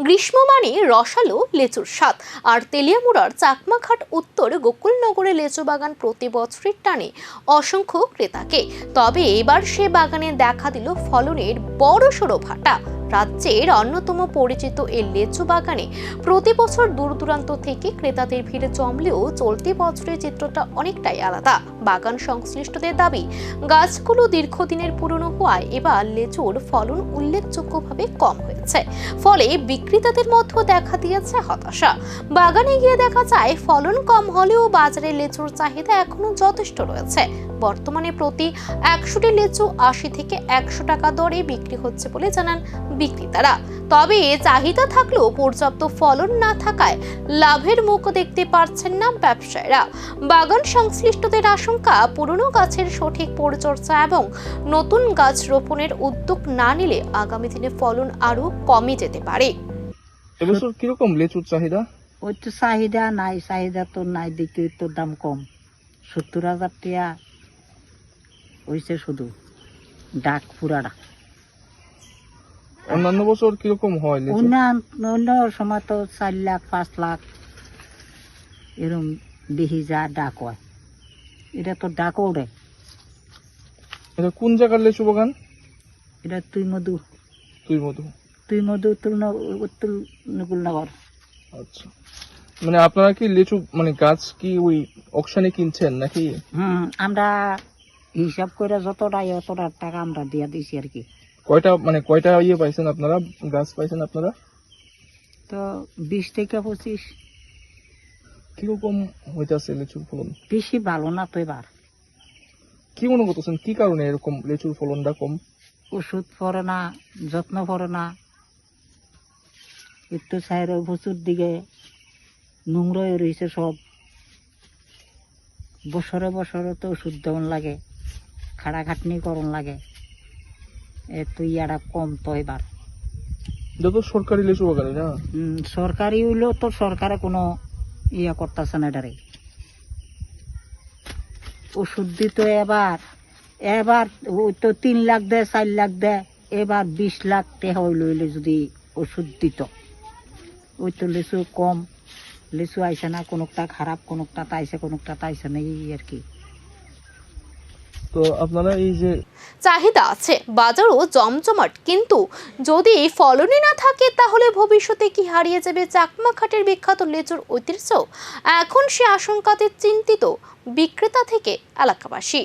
গ্রীষ্ম মানে রসালো লেচুর স্বাদ। আর তেলিয়ামুড়ার চাকমাঘাট উত্তর গোকুলনগরে লেচু বাগান প্রতি বছরের টানে অসংখ্য ক্রেতাকে। তবে এবার সে বাগানে দেখা দিল ফলনের বড়সড় ভাটা। রাজ্যের অন্যতম পরিচিত এই লেচু বাগানে প্রতি বছর দূর দূরান্ত থেকে ক্রেতাদের ভিড় জমলেও চলতি বছরের চিত্রটা অনেকটাই আলাদা। বাগান সংশ্লিষ্টদের দাবি, গাছগুলো দীর্ঘদিনের পুরনো হওয়ায় এবার লেচুর ফলন উল্লেখযোগ্যভাবে কম হয়েছে। ফলে বিক্রেতাদের মধ্যে দেখা দিয়েছে হতাশা। বাগানে গিয়ে দেখা যায় ফলন কম হলেও বাজারে লেচুর চাহিদা এখনো যথেষ্ট রয়েছে। বর্তমানে প্রতি 100টি লেচু 80 থেকে 100 টাকা দরে বিক্রি হচ্ছে বলে জানান বিক্রেতারা। তবে চাহিদা থাকলেও পর্যাপ্ত ফলন না থাকায় লাভের মুখ দেখতে পারছেন না ব্যবসায়ীরা। বাগান সংশ্লিষ্টদের আশঙ্কা, পুরনো গাছের সঠিক পরিচর্যা এবং নতুন গাছ রোপণের উদ্যোগ না নিলে আগামী দিনে ফলন আরো কমে যেতে পারে। এবছর কিরকম লেচুর চাহিদা? ওই তো চাহিদা নাই, চাহিদা তো নাই, দিকে তো দাম কম। 70,000 টাকা হয়েছে শুধু ডাক পুরাটা। অন্যান্য বছর কিরকম হয় লেচু? অন্য সময় তো 4 লাখ 5 লাখ এরকম বেশি যা ডাক হয়। এটা তো ডাক ওড়ে। এটা কোন জায়গার লেচু বাগান? এটা তুই মধু উত্তর নকুলনগর। আচ্ছা, মানে আপনারা কি লেচু মানে গাছ কি ওই অকশনে কিনছেন নাকি? আমরা হিসাব করে যতটা টাকা আমরা দিয়া দিছি আর কি। কয়টা পাইছেন আপনারা, গাছ পাইছেন আপনারা? তো 20 থেকে 25। কিরকম হইতাছে লেচুর ফলন? বেশি ভালো না তো এবার। কি মনে করতেছেন কি কারণে এরকম লেচুর ফলনটা কম? ওষুধ পড়ে না, যত্ন পড়ে না, একটু সাইড প্রচুর দিকে নোংরা রয়েছে সব। বছরে তো ওষুধ দেওয়ান লাগে, খাটাখাটনি করন লাগে। তো ইয়াটা কম তো এবার। যত সরকারি লেচু বাগানে না, সরকারি হইলেও তো সরকারে কোনো ইয়া করতেছে না এটারে। ওষুধ দিত এবার ওই তো 3 লাখ দেয় 4 লাখ দেয়, এবার 20 লাখ টাকা হইলে যদি ওষুধ দিত। ওই তো লিচু কম, লিচু আইসে না, কোনোটা খারাপ, কোনোটা তাইছে, কোনোটা তাইছে না, এই আর কি। তো আপনারা এই যে চাহিদা আছে, বাজারও জমজমাট, কিন্তু যদি ফলনই না থাকে তাহলে ভবিষ্যতে কি হারিয়ে যাবে চাকমাঘাটের বিখ্যাত লেচুর ঐতিহ্য? এখন সে আশঙ্কাতে চিন্তিত বিক্রেতা থেকে এলাকাবাসী।